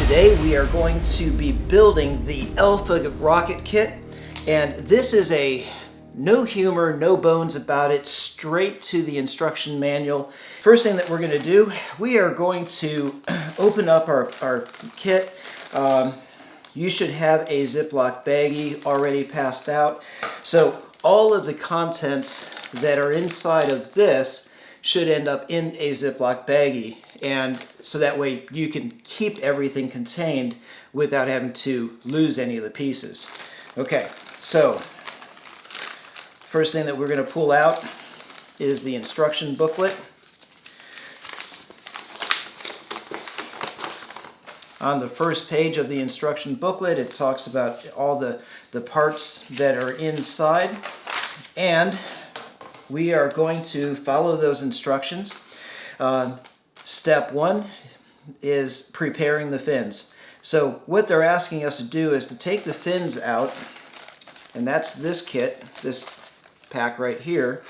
Today we are going to be building the Alpha rocket kit, and this is a no humor, no bones about it, straight to the instruction manual. First thing that we're going to do, we are going to open up our kit. You should have a Ziploc baggie already passed out. So all of the contents that are inside of this should end up in a Ziploc baggie. And so that way you can keep everything contained without having to lose any of the pieces. Okay, so first thing that we're going to pull out is the instruction booklet. On the first page of the instruction booklet, it talks about all the parts that are inside, and we are going to follow those instructions. Step one is preparing the fins. So what they're asking us to do is to take the fins out, and that's this kit, this pack right here,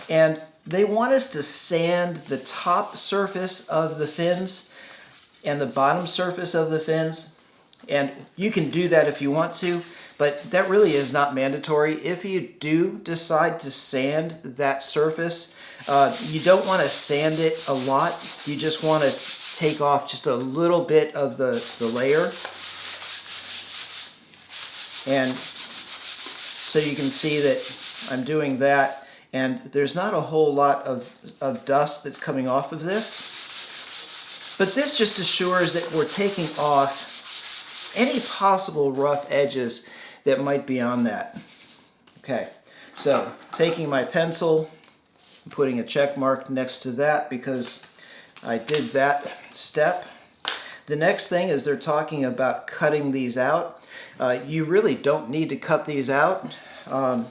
and they want us to sand the top surface of the fins and the bottom surface of the fins. And you can do that if you want to, but that really is not mandatory. If you do decide to sand that surface, you don't want to sand it a lot. You just want to take off just a little bit of the layer. And so you can see that I'm doing that, and there's not a whole lot of dust that's coming off of this. But this just assures that we're taking off any possible rough edges that might be on that. Okay, so taking my pencil, putting a check mark next to that because I did that step. The next thing is they're talking about cutting these out. You really don't need to cut these out.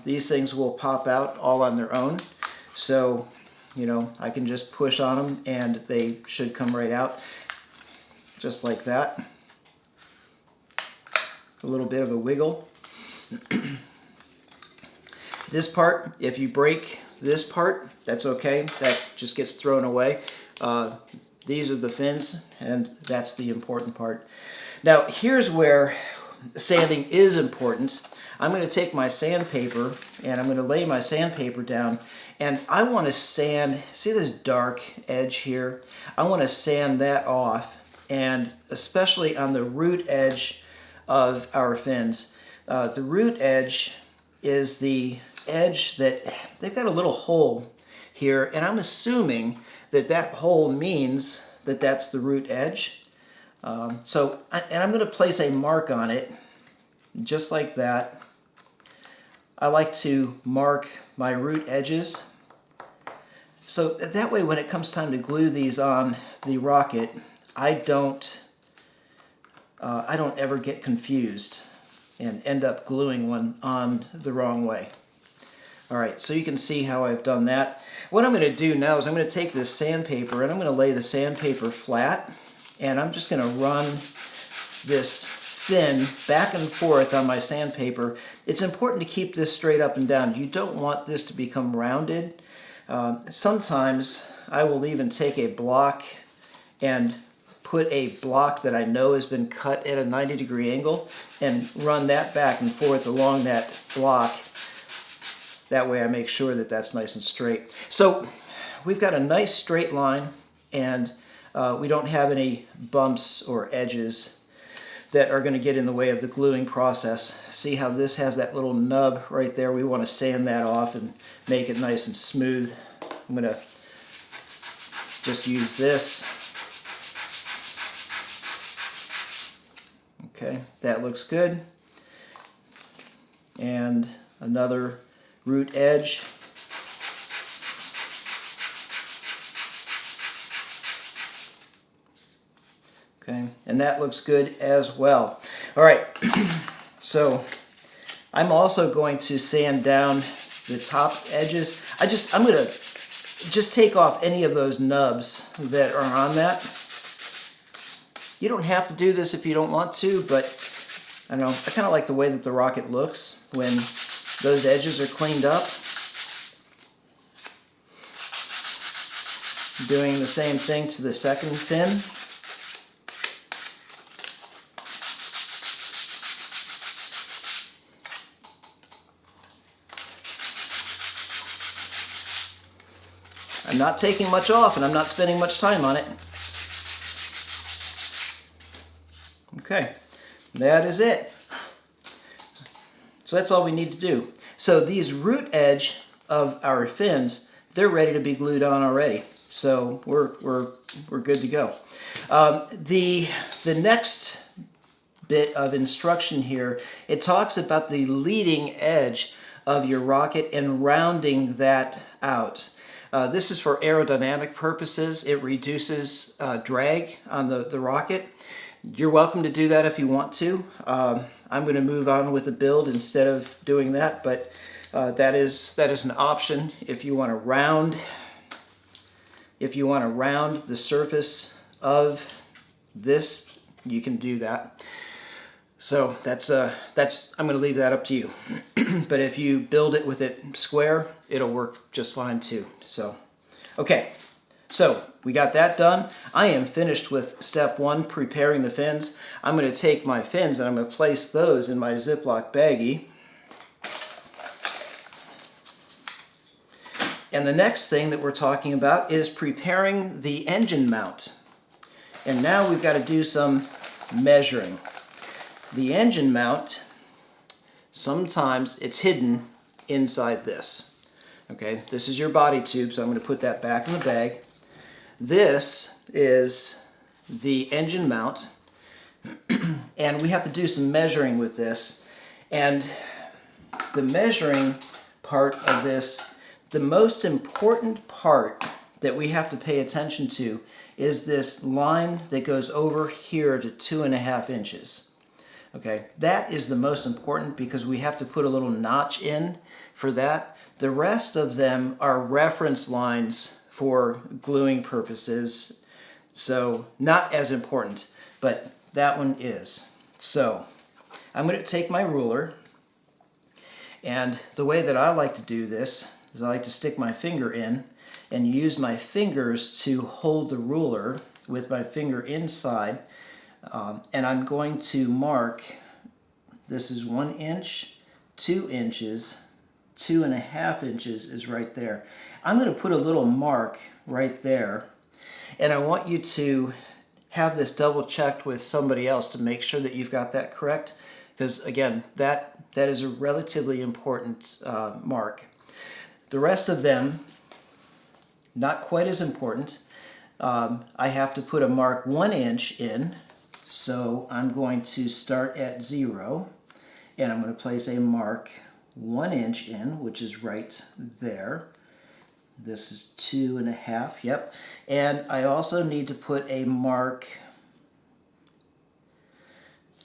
These things will pop out all on their own. So, you know, I can just push on them and they should come right out. Just like that. A little bit of a wiggle. This part, if you break this part, that's okay. That just gets thrown away. These are the fins, and that's the important part. Now, here's where sanding is important. I'm going to take my sandpaper, and I'm going to lay my sandpaper down, and I want to sand, see this dark edge here? I want to sand that off, and especially on the root edge of our fins. The root edge is the edge that they've got a little hole here, and I'm assuming that that hole means that that's the root edge. And I'm going to place a mark on it, just like that. I like to mark my root edges, so that way when it comes time to glue these on the rocket, I don't ever get confused and end up gluing one on the wrong way. All right, so you can see how I've done that. What I'm going to do now is I'm going to take this sandpaper and I'm going to lay the sandpaper flat, and I'm just going to run this fin back and forth on my sandpaper. It's important to keep this straight up and down. You don't want this to become rounded. Sometimes I will even take a block and put a block that I know has been cut at a 90-degree angle and run that back and forth along that block. That way I make sure that that's nice and straight. So we've got a nice straight line, and we don't have any bumps or edges that are going to get in the way of the gluing process. See how this has that little nub right there? We want to sand that off and make it nice and smooth. I'm going to just use this. Okay, that looks good. And another root edge. Okay, and that looks good as well. All right, so I'm also going to sand down the top edges. I'm going to just take off any of those nubs that are on that. You don't have to do this if you don't want to, but I don't know, I kind of like the way that the rocket looks when those edges are cleaned up. Doing the same thing to the second fin. not taking much off and I'm not spending much time on it. Okay, that is it. So that's all we need to do. So these root edge of our fins, they're ready to be glued on already. So we're good to go. The next bit of instruction here, it talks about the leading edge of your rocket and rounding that out. This is for aerodynamic purposes. It reduces drag on the rocket. You're welcome to do that if you want to. I'm going to move on with the build instead of doing that, but that is an option if you want to round. If you want to round the surface of this, you can do that. So that's I'm going to leave that up to you. But if you build it with it square, it'll work just fine too. So, okay. So we got that done. I am finished with step 1, preparing the fins. I'm going to take my fins and I'm going to place those in my Ziploc baggie. And the next thing that we're talking about is preparing the engine mount. And now we've got to do some measuring. The engine mount, sometimes it's hidden inside this. Okay, this is your body tube, so I'm going to put that back in the bag. This is the engine mount, and we have to do some measuring with this. And the measuring part of this, the most important part that we have to pay attention to is this line that goes over here to 2.5 inches. Okay, that is the most important because we have to put a little notch in for that. The rest of them are reference lines for gluing purposes, so not as important, but that one is. So I'm going to take my ruler, and the way that I like to do this is I like to stick my finger in and use my fingers to hold the ruler with my finger inside, and I'm going to mark, this is 1 inch, 2 inches, 2.5 inches is right there. I'm going to put a little mark right there, and I want you to have this double checked with somebody else to make sure that you've got that correct, because again, that is a relatively important mark. The rest of them, not quite as important. I have to put a mark 1 inch in, so I'm going to start at 0, and I'm going to place a mark 1 inch in, which is right there. This is 2.5, yep. And I also need to put a mark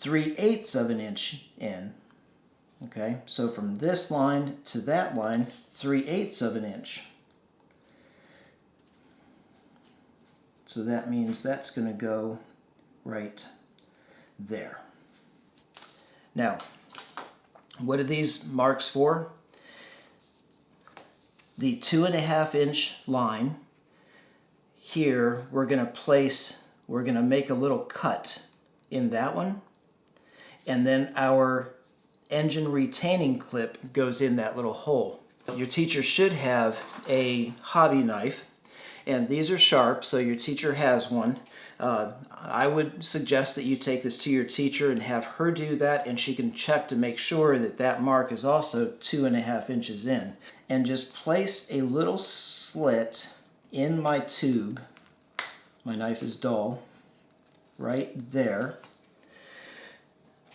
3/8 of an inch in. Okay, so from this line to that line, 3/8 of an inch. So that means that's going to go right there. Now, what are these marks for? The 2.5 inch line here, we're going to make a little cut in that one, and then our engine retaining clip goes in that little hole. Your teacher should have a hobby knife, and these are sharp, so your teacher has one. I would suggest that you take this to your teacher and have her do that, and she can check to make sure that that mark is also 2.5 inches in. And just place a little slit in my tube. My knife is dull. Right there.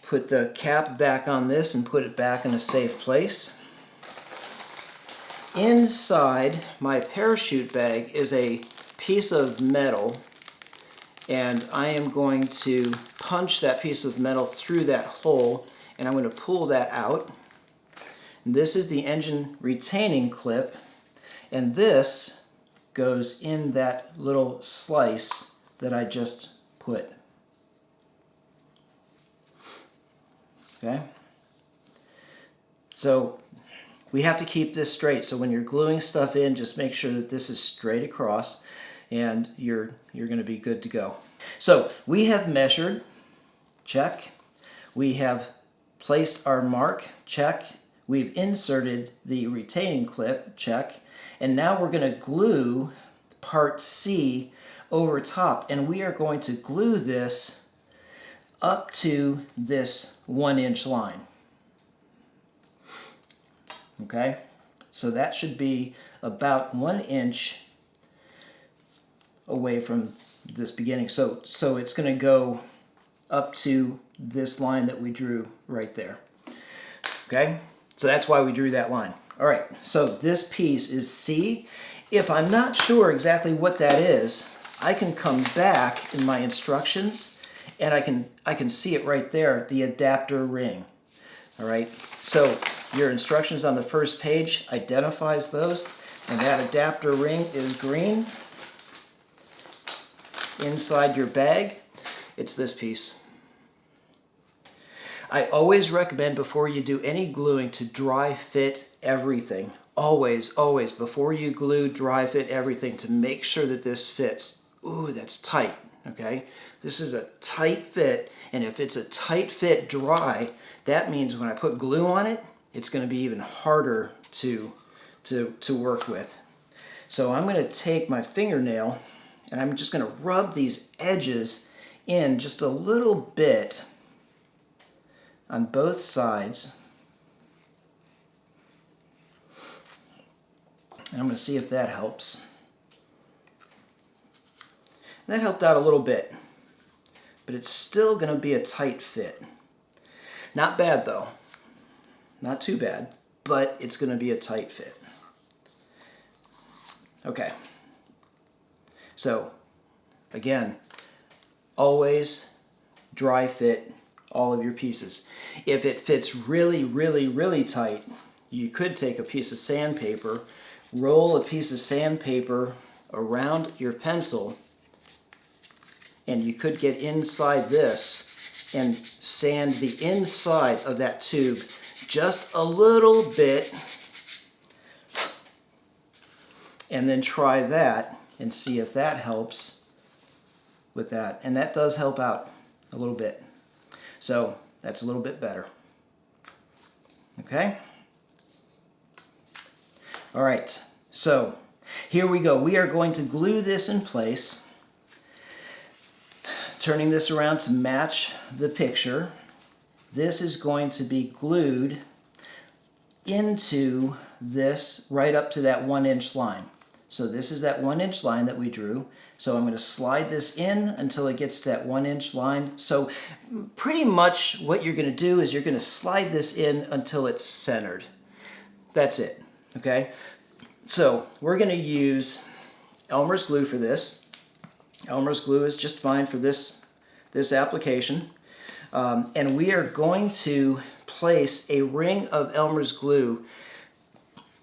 Put the cap back on this and put it back in a safe place. Inside my parachute bag is a piece of metal, and I am going to punch that piece of metal through that hole, and I'm going to pull that out. And this is the engine retaining clip, and this goes in that little slice that I just put. Okay? So we have to keep this straight, so when you're gluing stuff in, just make sure that this is straight across, and you're going to be good to go. So we have measured, check. We have placed our mark, check. We've inserted the retaining clip, check. And now we're going to glue part C over top, and we are going to glue this up to this 1-inch line. Okay, so that should be about 1 inch away from this beginning. So it's going to go up to this line that we drew right there. Okay, so that's why we drew that line. All right, so this piece is C. If I'm not sure exactly what that is, I can come back in my instructions and I can see it right there, the adapter ring. All right, so your instructions on the first page identifies those, and that adapter ring is green. Inside your bag, it's this piece. I always recommend before you do any gluing to dry fit everything. Always, always, before you glue, dry fit everything to make sure that this fits. Ooh, that's tight, okay? This is a tight fit, and if it's a tight fit dry, that means when I put glue on it, it's going to be even harder to work with. So I'm going to take my fingernail and I'm just going to rub these edges in just a little bit on both sides. And I'm going to see if that helps. That helped out a little bit, but it's still going to be a tight fit. Not bad though. Not too bad, but it's going to be a tight fit. Okay. So, again, always dry fit all of your pieces. If it fits really, really, really tight, you could take a piece of sandpaper, roll a piece of sandpaper around your pencil, and you could get inside this and sand the inside of that tube just a little bit, and then try that and see if that helps with that. And that does help out a little bit. So that's a little bit better. Okay? All right, so here we go. We are going to glue this in place, turning this around to match the picture. This is going to be glued into this right up to that 1-inch line. So this is that 1-inch line that we drew. So I'm going to slide this in until it gets to that 1-inch line. So pretty much what you're going to do is you're going to slide this in until it's centered. That's it, okay? So we're going to use Elmer's glue for this. Elmer's glue is just fine for this application. And we are going to place a ring of Elmer's glue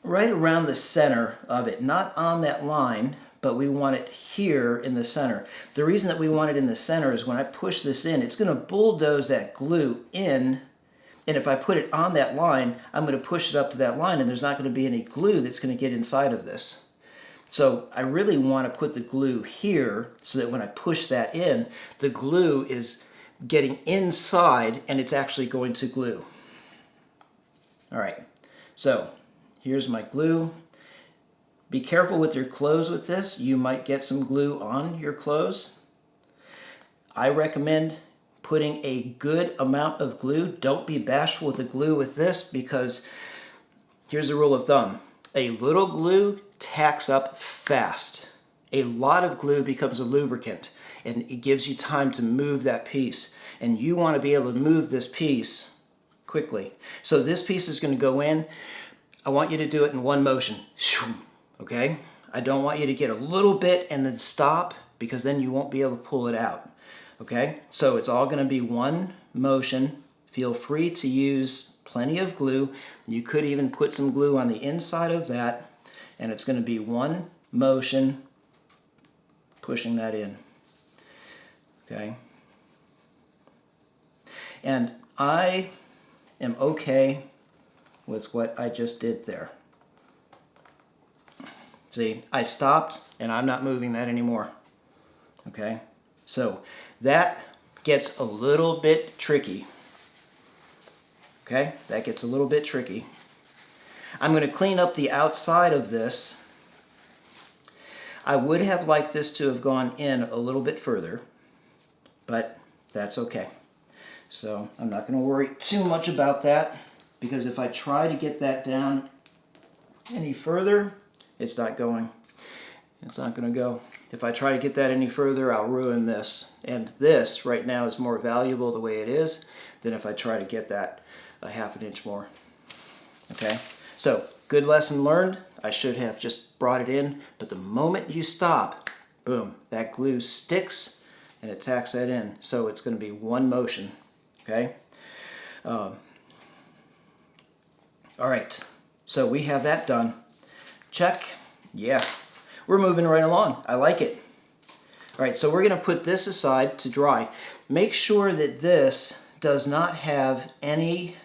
right around the center of it, not on that line, but we want it here in the center. The reason that we want it in the center is when I push this in, it's going to bulldoze that glue in, and if I put it on that line, I'm going to push it up to that line, and there's not going to be any glue that's going to get inside of this. So I really want to put the glue here so that when I push that in, the glue is getting inside and it's actually going to glue. All right, so here's my glue. Be careful with your clothes with this. You might get some glue on your clothes. I recommend putting a good amount of glue. Don't be bashful with the glue with this, because here's the rule of thumb. A little glue tacks up fast. A lot of glue becomes a lubricant, and it gives you time to move that piece. And you want to be able to move this piece quickly. So this piece is going to go in. I want you to do it in one motion. Okay? I don't want you to get a little bit and then stop, because then you won't be able to pull it out. Okay? So it's all going to be one motion. Feel free to use plenty of glue. You could even put some glue on the inside of that, and it's going to be one motion pushing that in. Okay? And I am okay with what I just did there. See, I stopped and I'm not moving that anymore. Okay? So that gets a little bit tricky. Okay? That gets a little bit tricky. I'm going to clean up the outside of this. I would have liked this to have gone in a little bit further, but that's okay. So I'm not going to worry too much about that, because if I try to get that down any further, it's not going. It's not going to go. If I try to get that any further, I'll ruin this. And this right now is more valuable the way it is than if I try to get that a ½ inch more. Okay, so good lesson learned. I should have just brought it in, but the moment you stop, boom, that glue sticks and it tacks that in. So it's going to be one motion. Okay. All right, so we have that done. Check. Yeah, we're moving right along. I like it. All right, so we're going to put this aside to dry. Make sure that this does not have any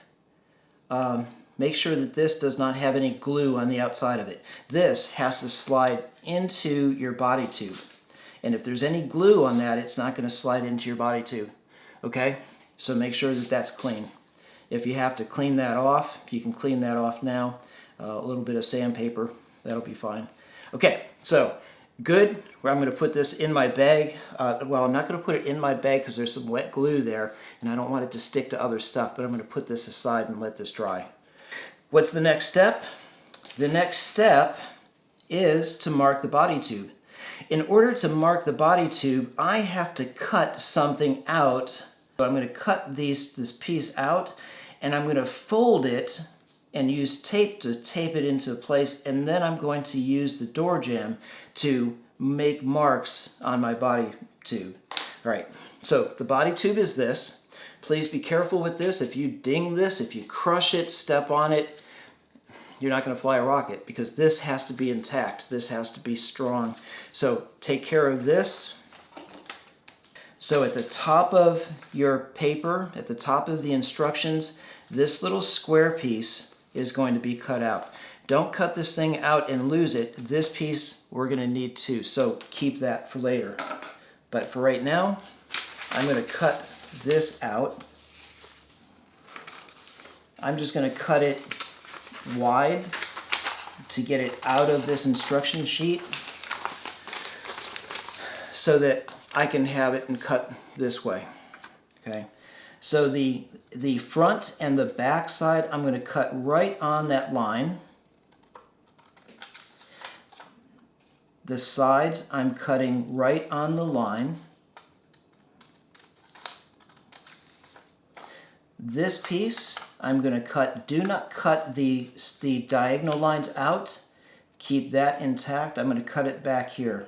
glue on the outside of it. This has to slide into your body tube. And if there's any glue on that, it's not going to slide into your body tube. Okay? So make sure that that's clean. If you have to clean that off, you can clean that off now. A little bit of sandpaper, that'll be fine. Okay, so good. I'm going to put this in my bag. Well, I'm not going to put it in my bag because there's some wet glue there, and I don't want it to stick to other stuff, but I'm going to put this aside and let this dry. What's the next step? The next step is to mark the body tube. In order to mark the body tube, I have to cut something out. So I'm going to cut this piece out, and I'm going to fold it and use tape to tape it into place, and then I'm going to use the door jamb to make marks on my body tube. All right, so the body tube is this. Please be careful with this. If you ding this, if you crush it, step on it, you're not going to fly a rocket, because this has to be intact. This has to be strong. So take care of this. So at the top of your paper, at the top of the instructions, this little square piece is going to be cut out. Don't cut this thing out and lose it. This piece we're going to need too, so keep that for later. But for right now, I'm going to cut this out. I'm just going to cut it wide to get it out of this instruction sheet so that I can have it and cut this way. Okay, so the front and the back side, I'm going to cut right on that line. The sides, I'm cutting right on the line. This piece, I'm going to cut. Do not cut the diagonal lines out. Keep that intact. I'm going to cut it back here.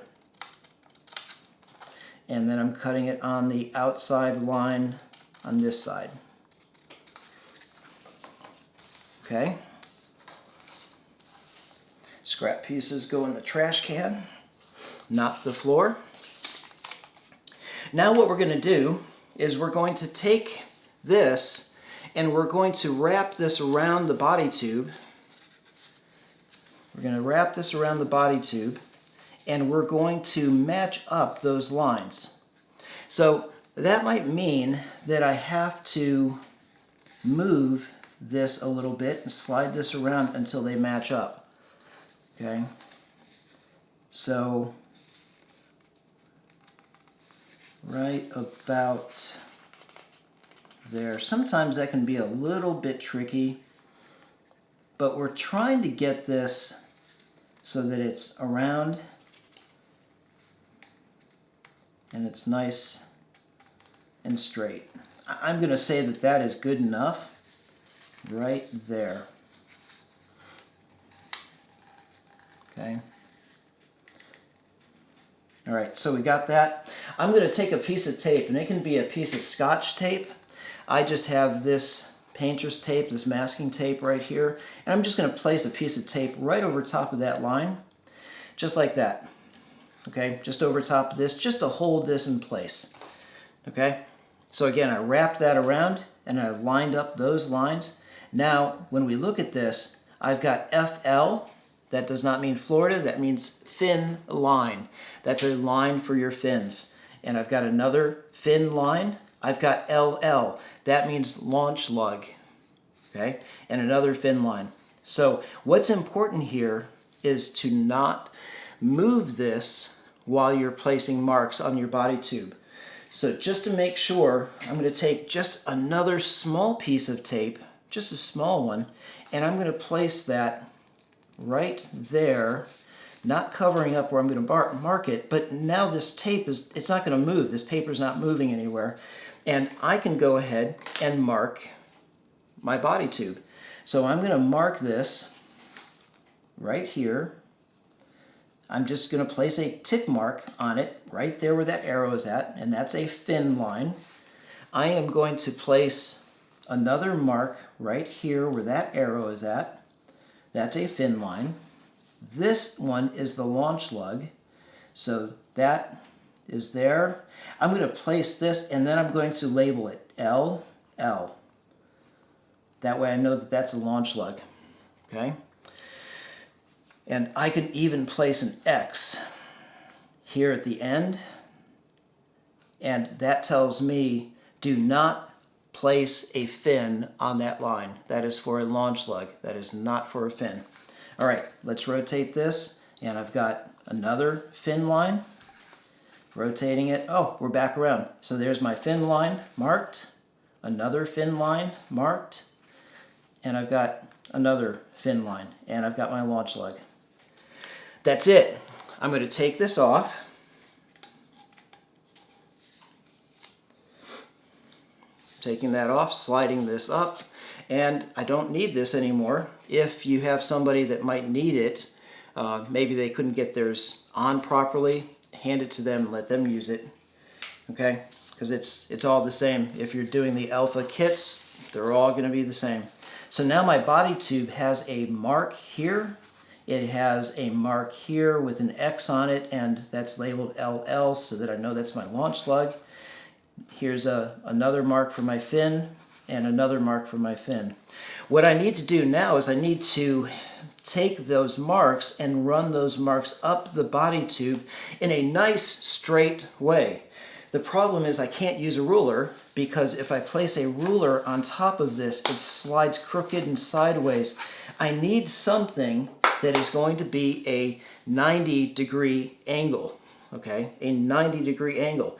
And then I'm cutting it on the outside line on this side. Okay. Scrap pieces go in the trash can, not the floor. Now what we're going to do is we're going to take this and we're going to wrap this around the body tube. We're going to wrap this around the body tube, and we're going to match up those lines. So that might mean that I have to move this a little bit and slide this around until they match up. Okay? So right about there. Sometimes that can be a little bit tricky, but we're trying to get this so that it's around and it's nice and straight. I'm going to say that that is good enough right there. Okay. All right, so we got that. I'm going to take a piece of tape, and it can be a piece of Scotch tape. I just have this painter's tape, this masking tape right here, and I'm just going to place a piece of tape right over top of that line, just like that. Okay, just over top of this, just to hold this in place. Okay, so again, I wrapped that around and I lined up those lines. Now, when we look at this, I've got FL. That does not mean Florida, that means fin line. That's a line for your fins. And I've got another fin line. I've got LL. That means launch lug. Okay, and another fin line. So what's important here is to not move this while you're placing marks on your body tube. So just to make sure, I'm going to take just another small piece of tape, just a small one, and I'm going to place that right there, not covering up where I'm going to mark it, but now this tape it's not going to move. This paper's not moving anywhere. And I can go ahead and mark my body tube. So I'm going to mark this right here. I'm just going to place a tick mark on it right there where that arrow is at, and that's a fin line. I am going to place another mark right here where that arrow is at. That's a fin line. This one is the launch lug. So that is there. I'm going to place this, and then I'm going to label it L, L. That way I know that that's a launch lug. Okay? And I can even place an X here at the end, and that tells me do not place a fin on that line. That is for a launch lug. That is not for a fin. All right, let's rotate this, and I've got another fin line. Rotating it. Oh, we're back around. So there's my fin line marked, another fin line marked, and I've got another fin line, and I've got my launch lug. That's it. I'm going to take this off. Taking that off, sliding this up, and I don't need this anymore. If you have somebody that might need it, maybe they couldn't get theirs on properly, hand it to them, let them use it, okay? Because it's all the same. If you're doing the alpha kits, they're all going to be the same. So now my body tube has a mark here. It has a mark here with an X on it, and that's labeled LL so that I know that's my launch lug. Here's another mark for my fin and another mark for my fin. What I need to do now is I need to take those marks and run those marks up the body tube in a nice straight way. The problem is I can't use a ruler, because if I place a ruler on top of this, it slides crooked and sideways. I need something that is going to be a 90-degree angle, okay? A 90-degree angle.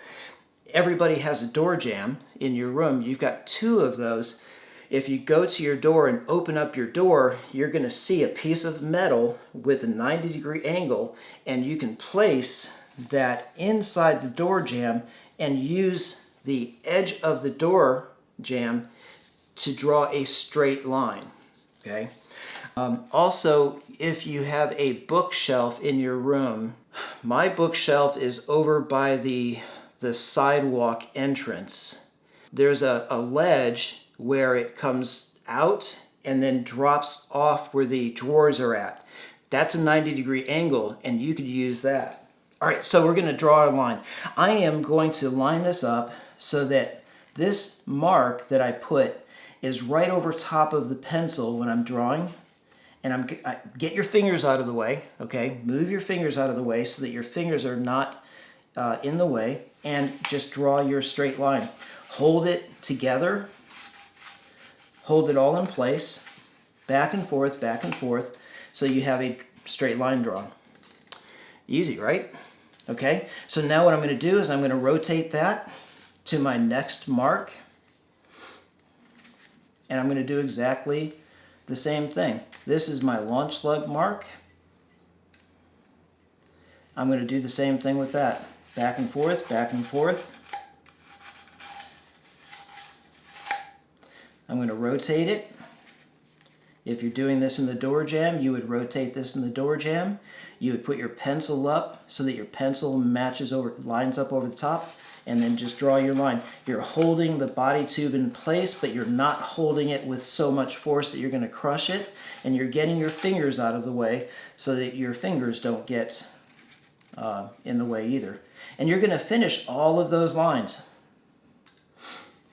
Everybody has a door jamb in your room. You've got two of those. If you go to your door and open up your door, you're going to see a piece of metal with a 90-degree angle, and you can place that inside the door jamb and use the edge of the door jamb to draw a straight line, okay? Also, if you have a bookshelf in your room, my bookshelf is over by the sidewalk entrance. There's a ledge where it comes out and then drops off where the drawers are at. That's a 90-degree angle, and you could use that. All right, so we're going to draw a line. I am going to line this up so that this mark that I put is right over top of the pencil when I'm drawing. And get your fingers out of the way, okay? Move your fingers out of the way so that your fingers are not in the way, and just draw your straight line. Hold it together. Hold it all in place, back and forth, so you have a straight line drawn. Easy, right? Okay, so now what I'm going to do is I'm going to rotate that to my next mark, and I'm going to do exactly the same thing. This is my launch lug mark. I'm going to do the same thing with that. Back and forth, back and forth. I'm going to rotate it. If you're doing this in the door jamb, you would rotate this in the door jamb. You would put your pencil up so that your pencil lines up over the top, and then just draw your line. You're holding the body tube in place, but you're not holding it with so much force that you're going to crush it, and you're getting your fingers out of the way so that your fingers don't get in the way either. And you're going to finish all of those lines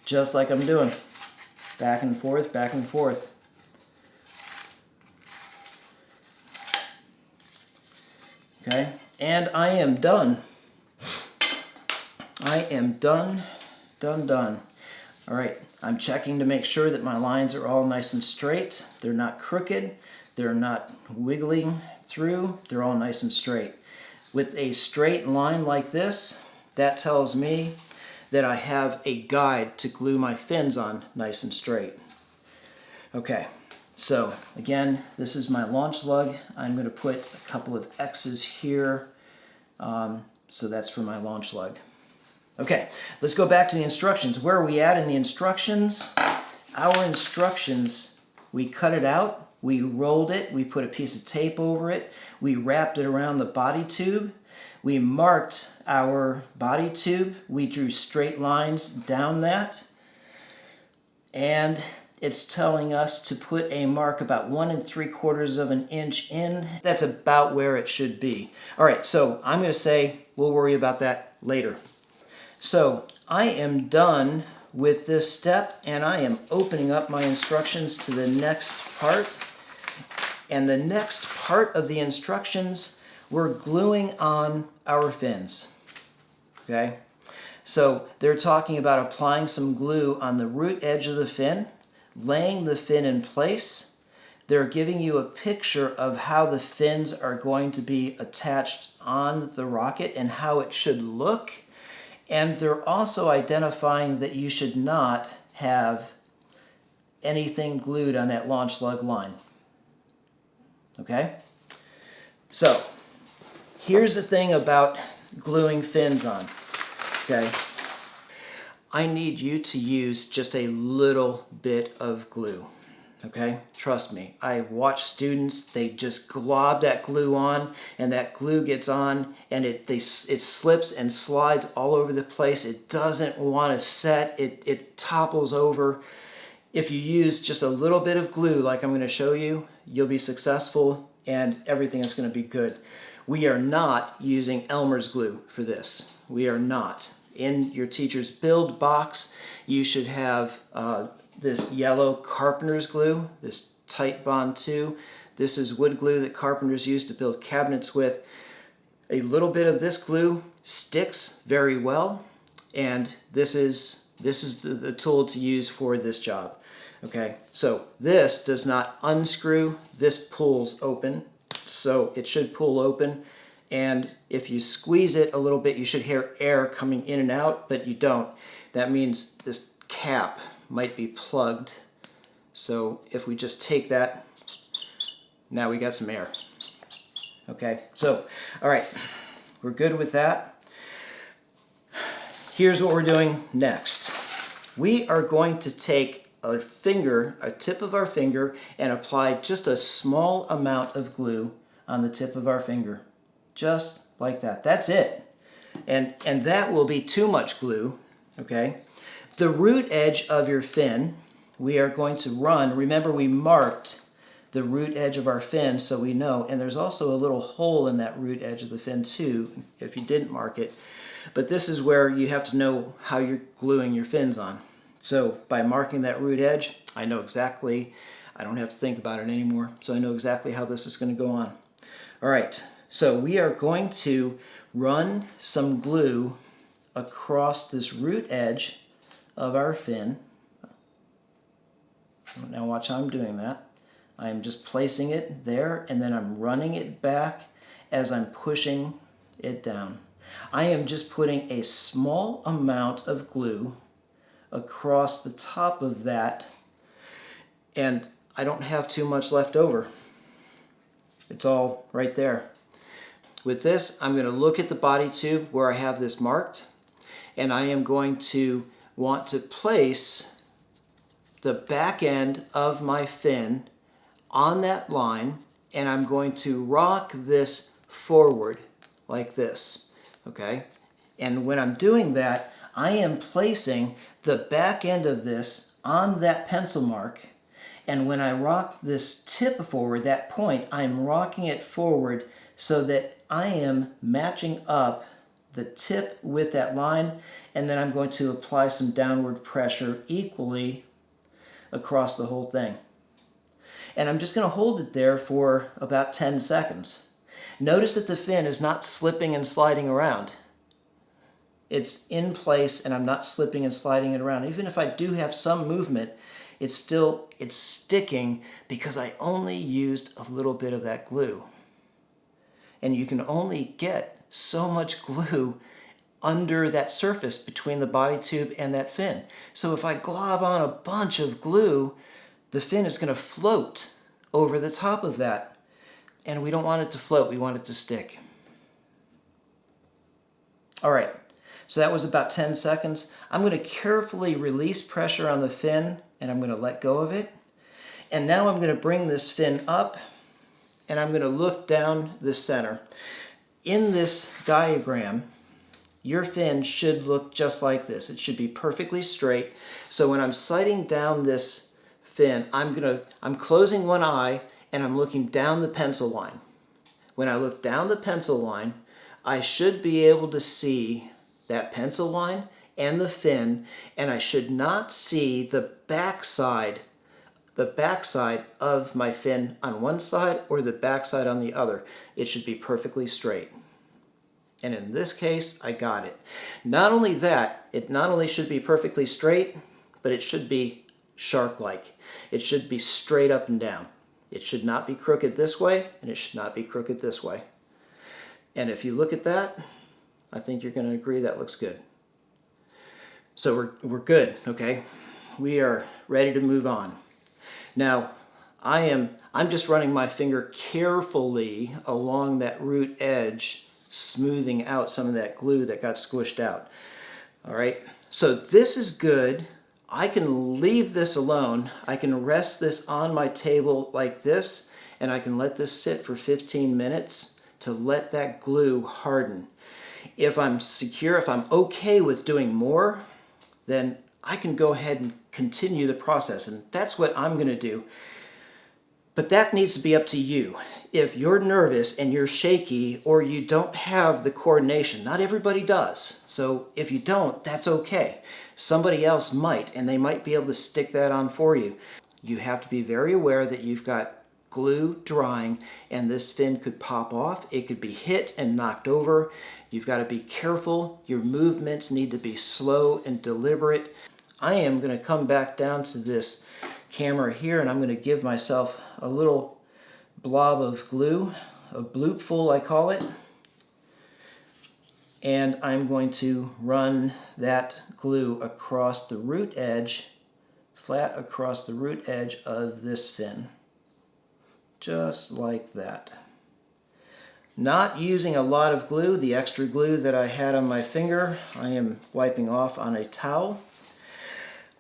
just like I'm doing. Back and forth, back and forth. Okay, and I am done. I am done. All right, I'm checking to make sure that my lines are all nice and straight. They're not crooked. They're not wiggling through. They're all nice and straight. with a straight line like this, that tells me that I have a guide to glue my fins on nice and straight. Okay, so again, this is my launch lug. I'm going to put a couple of X's here, so that's for my launch lug. Okay, let's go back to the instructions. Where are we at in the instructions? Our instructions, we cut it out, we rolled it, we put a piece of tape over it, we wrapped it around the body tube, we marked our body tube, we drew straight lines down that, and it's telling us to put a mark about 1 3/4 of an inch in. That's about where it should be. All right, so I'm going to say we'll worry about that later. So I am done with this step, and I am opening up my instructions to the next part. And the next part of the instructions, we're gluing on our fins. Okay? So they're talking about applying some glue on the root edge of the fin, laying the fin in place. They're giving you a picture of how the fins are going to be attached on the rocket and how it should look. And they're also identifying that you should not have anything glued on that launch lug line. Okay? So, here's the thing about gluing fins on. Okay? I need you to use just a little bit of glue. Okay? Trust me. I watch students, they just glob that glue on, and that glue gets on, and it slips and slides all over the place. It doesn't want to set. It topples over. If you use just a little bit of glue, like I'm going to show you, you'll be successful, and everything is going to be good. We are not using Elmer's glue for this. We are not. In your teacher's build box, you should have this yellow carpenter's glue, this Titebond 2. This is wood glue that carpenters use to build cabinets with. A little bit of this glue sticks very well, and this is the tool to use for this job. Okay, so this does not unscrew, this pulls open, so it should pull open, and if you squeeze it a little bit, you should hear air coming in and out, but you don't. That means this cap might be plugged. So if we just take that, now we got some air. Okay, so, all right, we're good with that. Here's what we're doing next. We are going to take a tip of our finger, and apply just a small amount of glue on the tip of our finger. Just like that. That's it. And that will be too much glue, okay? The root edge of your fin, we are going to run. Remember, we marked the root edge of our fin so we know, and there's also a little hole in that root edge of the fin too, if you didn't mark it. But this is where you have to know how you're gluing your fins on. So by marking that root edge, I know exactly, I don't have to think about it anymore, so I know exactly how this is going to go on. All right, so we are going to run some glue across this root edge of our fin. Now watch how I'm doing that. I'm just placing it there, and then I'm running it back as I'm pushing it down. I am just putting a small amount of glue across the top of that, and I don't have too much left over. It's all right there. With this, I'm going to look at the body tube where I have this marked, and I am going to want to place the back end of my fin on that line, and I'm going to rock this forward like this, okay? And when I'm doing that, I am placing the back end of this on that pencil mark, and when I rock this tip forward, that point, I'm rocking it forward so that I am matching up the tip with that line, and then I'm going to apply some downward pressure equally across the whole thing. And I'm just going to hold it there for about 10 seconds. Notice that the fin is not slipping and sliding around. It's in place, and I'm not slipping and sliding it around. Even if I do have some movement, it's sticking because I only used a little bit of that glue. And you can only get so much glue under that surface between the body tube and that fin. So if I glob on a bunch of glue, the fin is going to float over the top of that. And we don't want it to float, we want it to stick. All right, so that was about 10 seconds. I'm going to carefully release pressure on the fin, and I'm going to let go of it. And now I'm going to bring this fin up, and I'm going to look down the center. In this diagram, your fin should look just like this. It should be perfectly straight. So when I'm sighting down this fin, I'm closing one eye and I'm looking down the pencil line. When I look down the pencil line, I should be able to see that pencil line and the fin, and I should not see the backside of my fin on one side or the backside on the other. It should be perfectly straight. And in this case, I got it. Not only that, it not only should be perfectly straight, but it should be shark-like. It should be straight up and down. It should not be crooked this way, and it should not be crooked this way. And if you look at that, I think you're going to agree that looks good. So we're good, okay? We are ready to move on. Now, I'm just running my finger carefully along that root edge, smoothing out some of that glue that got squished out. All right, so this is good. I can leave this alone. I can rest this on my table like this, and I can let this sit for 15 minutes to let that glue harden. If I'm secure, if I'm okay with doing more, then I can go ahead and continue the process, and that's what I'm going to do. But that needs to be up to you. If you're nervous and you're shaky or you don't have the coordination, not everybody does. So if you don't, that's okay. Somebody else might, and they might be able to stick that on for you. You have to be very aware that you've got glue drying and this fin could pop off. It could be hit and knocked over. You've got to be careful. Your movements need to be slow and deliberate. I am going to come back down to this camera here, and I'm going to give myself a little blob of glue, a bloopful I call it, and I'm going to run that glue across the root edge, flat across the root edge of this fin, just like that. Not using a lot of glue. The extra glue that I had on my finger, I am wiping off on a towel.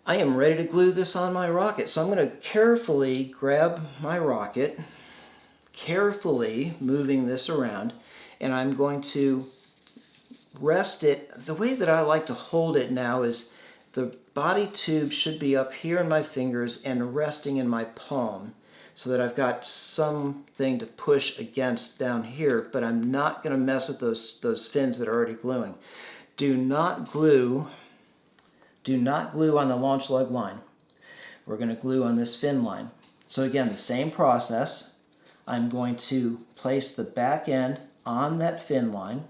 I am ready to glue this on my rocket. So I'm going to carefully grab my rocket, carefully moving this around, and I'm going to rest it. The way that I like to hold it now is the body tube should be up here in my fingers and resting in my palm so that I've got something to push against down here, but I'm not going to mess with those fins that are already gluing. Do not glue on the launch lug line. We're going to glue on this fin line. So again, the same process. I'm going to place the back end on that fin line,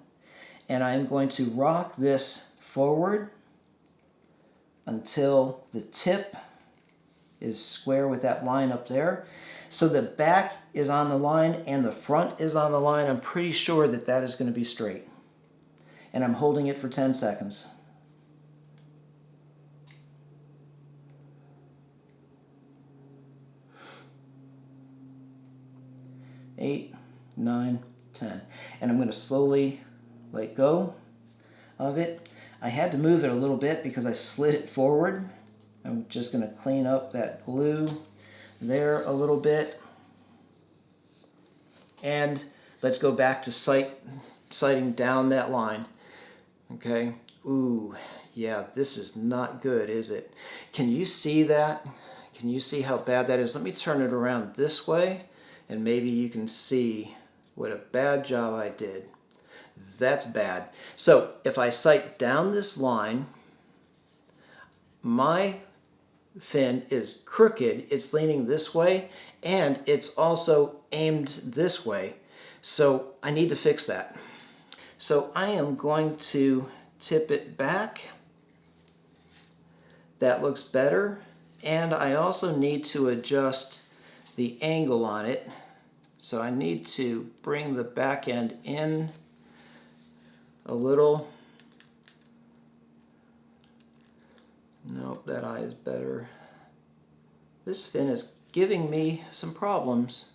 and I'm going to rock this forward until the tip is square with that line up there. So the back is on the line and the front is on the line. I'm pretty sure that that is going to be straight. And I'm holding it for 10 seconds. 8, 9, 10. And I'm going to slowly let go of it. I had to move it a little bit because I slid it forward. I'm just going to clean up that glue there a little bit. And let's go back to sighting down that line. Okay. Ooh, yeah, this is not good, is it? Can you see that? Can you see how bad that is? Let me turn it around this way, and maybe you can see what a bad job I did. That's bad. So if I sight down this line, my fin is crooked. It's leaning this way, and it's also aimed this way. So I need to fix that. So I am going to tip it back. That looks better. And I also need to adjust the angle on it. So I need to bring the back end in a little. Nope, that eye is better. This fin is giving me some problems.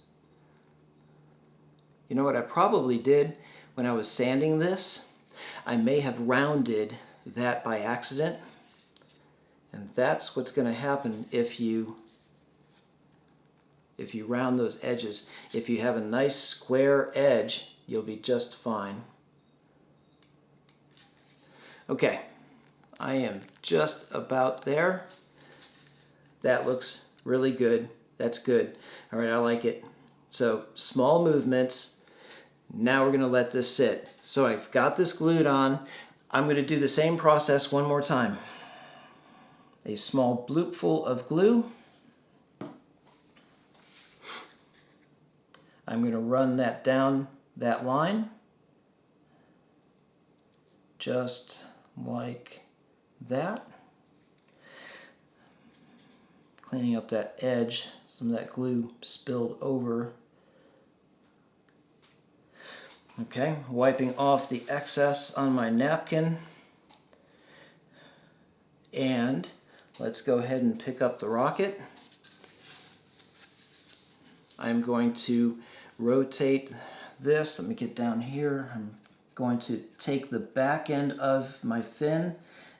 You know what I probably did when I was sanding this? I may have rounded that by accident. And that's what's going to happen if you round those edges. If you have a nice square edge, you'll be just fine. Okay, I am just about there. That looks really good. That's good. All right, I like it. So small movements. Now we're going to let this sit. So I've got this glued on. I'm going to do the same process one more time. A small bloopful of glue. I'm going to run that down that line, just like that. Cleaning up that edge, some of that glue spilled over. Okay, wiping off the excess on my napkin. And let's go ahead and pick up the rocket. I'm going to rotate this. Let me get down here. I'm going to take the back end of my fin.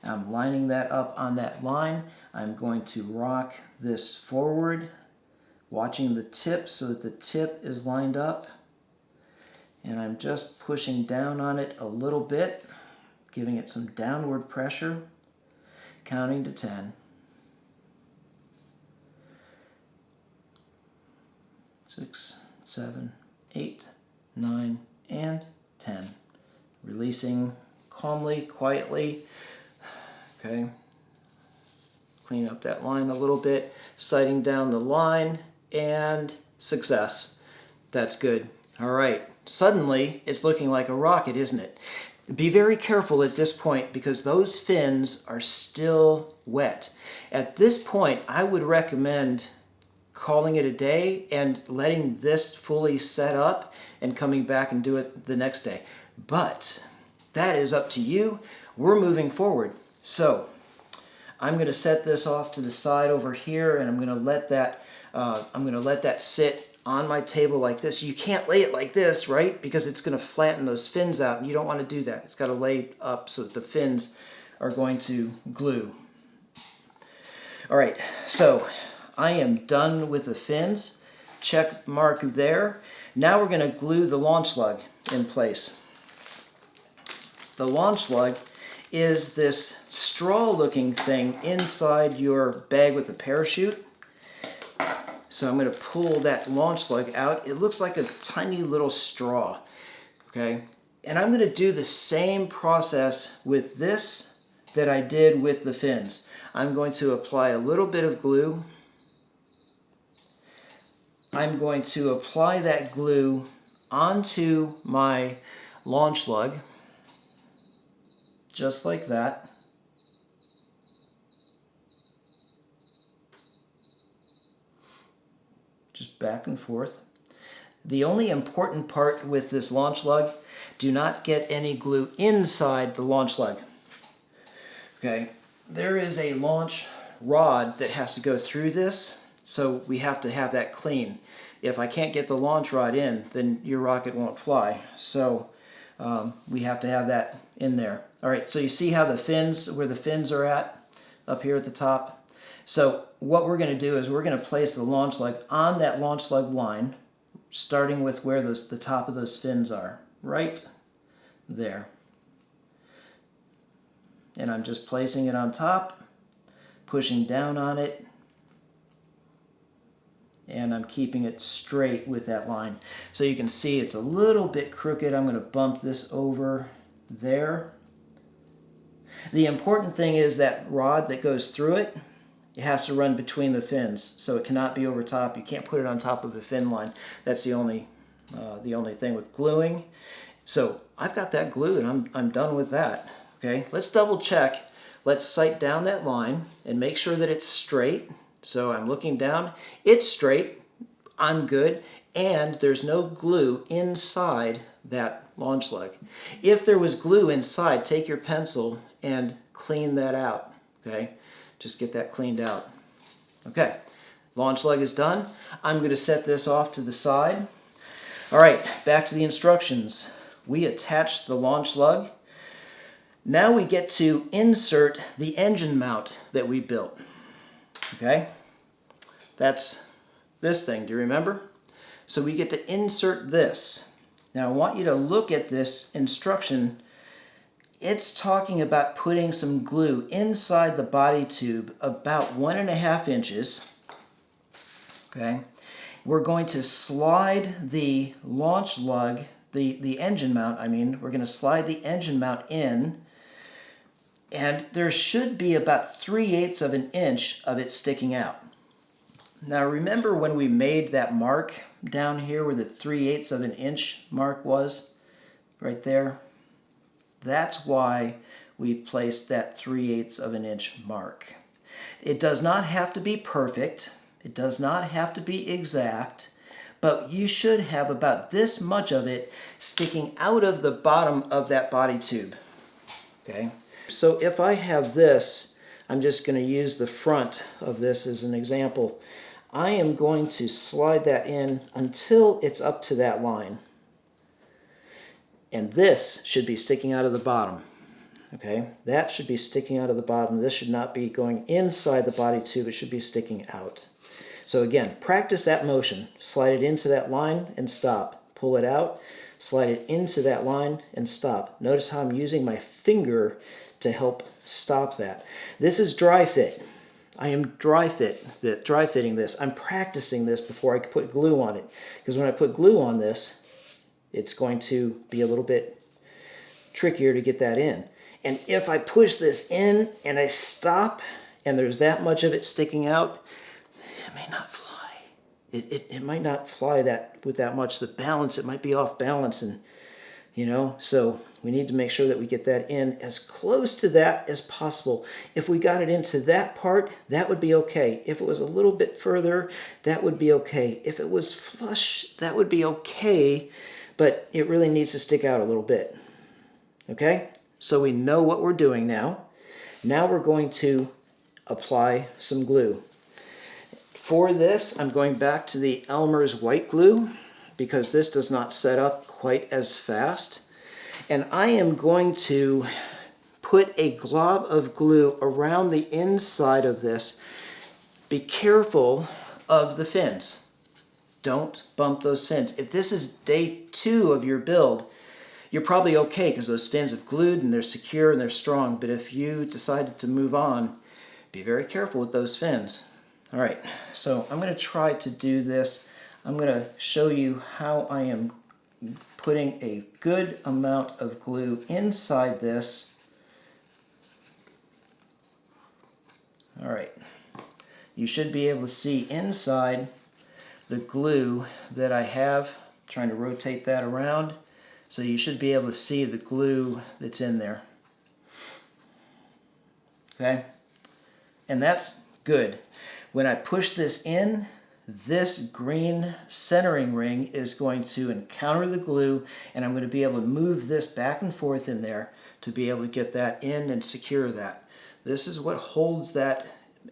I'm lining that up on that line. I'm going to rock this forward, watching the tip so that the tip is lined up. And I'm just pushing down on it a little bit, giving it some downward pressure, counting to 10. 6, 7, 8, 9, and 10. Releasing calmly, quietly. Okay. Clean up that line a little bit, sighting down the line, and success. That's good. All right. Suddenly, it's looking like a rocket, isn't it? Be very careful at this point because those fins are still wet. At this point, I would recommend calling it a day and letting this fully set up and coming back and do it the next day. But that is up to you. We're moving forward. So I'm going to set this off to the side over here, and I'm going to let that sit on my table like this. You can't lay it like this, right? Because it's going to flatten those fins out, and you don't want to do that. It's got to lay up so that the fins are going to glue. All right, so I am done with the fins. Check mark there. Now we're going to glue the launch lug in place. The launch lug is this straw-looking thing inside your bag with the parachute. So I'm going to pull that launch lug out. It looks like a tiny little straw, okay? And I'm going to do the same process with this that I did with the fins. I'm going to apply a little bit of glue. I'm going to apply that glue onto my launch lug, just like that. Just back and forth. The only important part with this launch lug, do not get any glue inside the launch lug. Okay, there is a launch rod that has to go through this, so we have to have that clean. If I can't get the launch rod in, then your rocket won't fly. So we have to have that in there. All right, so you see how the fins, where the fins are at, up here at the top? So what we're going to do is we're going to place the launch lug on that launch lug line, starting with where the top of those fins are, right there. And I'm just placing it on top, pushing down on it, and I'm keeping it straight with that line. So you can see it's a little bit crooked. I'm going to bump this over there. The important thing is that rod that goes through it, it has to run between the fins, so it cannot be over top. You can't put it on top of a fin line. That's the only thing with gluing. So I've got that glued, and I'm done with that. Okay, let's double check. Let's sight down that line and make sure that it's straight. So I'm looking down. It's straight. I'm good, and there's no glue inside that launch lug. If there was glue inside, take your pencil and clean that out, okay? Just get that cleaned out. Okay, launch lug is done. I'm going to set this off to the side. All right, back to the instructions. We attached the launch lug. Now we get to insert the engine mount that we built, okay? That's this thing, do you remember? So we get to insert this. Now I want you to look at this instruction. It's talking about putting some glue inside the body tube about 1.5 inches. Okay. We're going to slide the launch lug, the engine mount, we're going to slide the engine mount in, and there should be about 3/8 of an inch of it sticking out. Now remember when we made that mark down here where the 3/8 of an inch mark was? Right there. That's why we placed that 3/8 of an inch mark. It does not have to be perfect. It does not have to be exact, but you should have about this much of it sticking out of the bottom of that body tube. Okay? So if I have this, I'm just going to use the front of this as an example. I am going to slide that in until it's up to that line. And this should be sticking out of the bottom. Okay, that should be sticking out of the bottom. This should not be going inside the body tube. It should be sticking out. So again, practice that motion. Slide it into that line and stop. Pull it out, slide it into that line and stop. Notice how I'm using my finger to help stop that. This is dry fit. I am dry fitting this. I'm practicing this before I put glue on it. Because when I put glue on this, it's going to be a little bit trickier to get that in. And if I push this in and I stop and there's that much of it sticking out, it may not fly. It might not fly with that much. The balance, it might be off balance, and so we need to make sure that we get that in as close to that as possible. If we got it into that part, that would be okay. If it was a little bit further, that would be okay. If it was flush, that would be okay, but it really needs to stick out a little bit. Okay? So we know what we're doing now. Now we're going to apply some glue. For this, I'm going back to the Elmer's white glue because this does not set up quite as fast. And I am going to put a glob of glue around the inside of this. Be careful of the fins. Don't bump those fins. If this is day 2 of your build, you're probably okay because those fins have glued and they're secure and they're strong. But if you decided to move on, be very careful with those fins. All right, so I'm going to try to do this. I'm going to show you how I am putting a good amount of glue inside this. All right, you should be able to see inside the glue that I have. I'm trying to rotate that around. So you should be able to see the glue that's in there. Okay? And that's good. When I push this in, this green centering ring is going to encounter the glue, and I'm going to be able to move this back and forth in there to be able to get that in and secure that. This is what holds that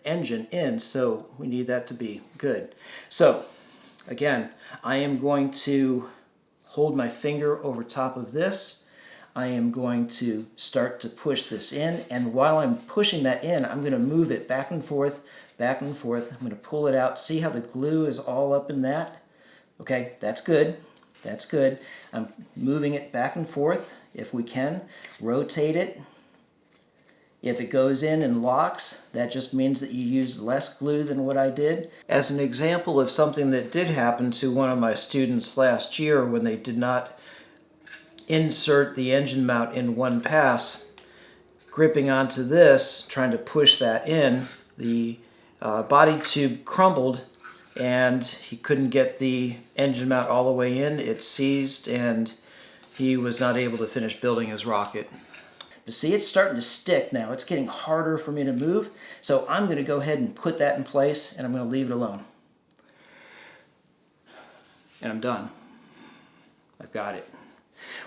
engine in, so we need that to be good. So, again, I am going to hold my finger over top of this. I am going to start to push this in, and while I'm pushing that in, I'm going to move it back and forth, back and forth. I'm going to pull it out. See how the glue is all up in that? Okay, that's good. That's good. I'm moving it back and forth if we can. Rotate it. If it goes in and locks, that just means that you used less glue than what I did. As an example of something that did happen to one of my students last year when they did not insert the engine mount in one pass, gripping onto this, trying to push that in, the body tube crumbled and he couldn't get the engine mount all the way in. It seized and he was not able to finish building his rocket. But see, it's starting to stick now. It's getting harder for me to move. So I'm going to go ahead and put that in place and I'm going to leave it alone. And I'm done. I've got it.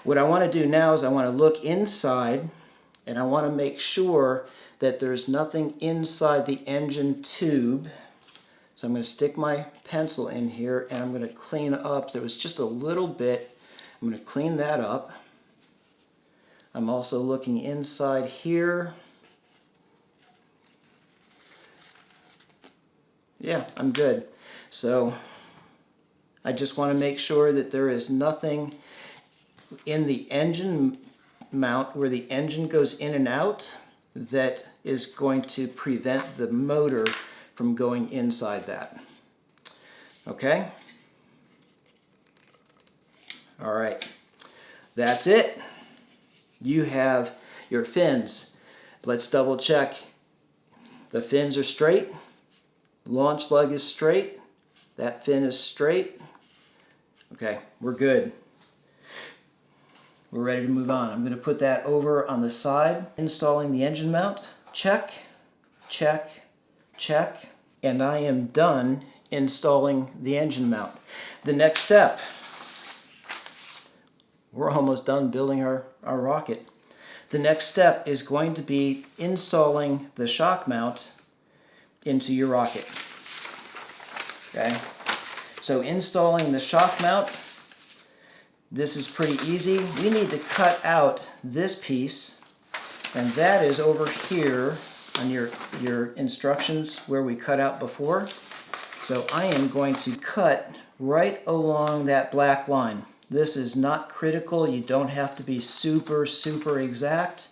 What I want to do now is I want to look inside, and I want to make sure that there's nothing inside the engine tube. So I'm going to stick my pencil in here, and I'm going to clean up. There was just a little bit. I'm going to clean that up. I'm also looking inside here. Yeah, I'm good. So I just want to make sure that there is nothing in the engine mount where the engine goes in and out that is going to prevent the motor from going inside that. Okay? All right. That's it. You have your fins. Let's double check. The fins are straight. Launch lug is straight. That fin is straight. Okay, we're good. We're ready to move on. I'm going to put that over on the side. Installing the engine mount. Check, check, check. And I am done installing the engine mount. The next step, we're almost done building our rocket. The next step is going to be installing the shock mount into your rocket. Okay? So installing the shock mount, this is pretty easy. We need to cut out this piece, and that is over here on your instructions where we cut out before. So I am going to cut right along that black line. This is not critical. You don't have to be super exact.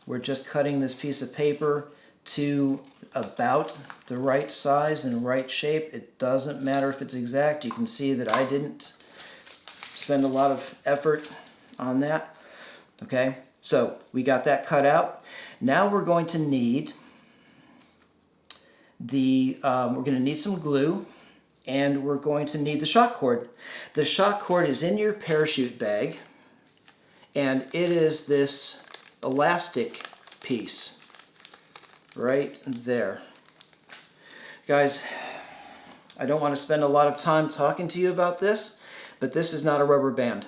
We're just cutting this piece of paper to about the right size and right shape. It doesn't matter if it's exact. You can see that I didn't spend a lot of effort on that. Okay, so we got that cut out. Now we're going to need some glue. And we're going to need the shock cord. The shock cord is in your parachute bag, and it is this elastic piece right there. Guys, I don't want to spend a lot of time talking to you about this, but this is not a rubber band.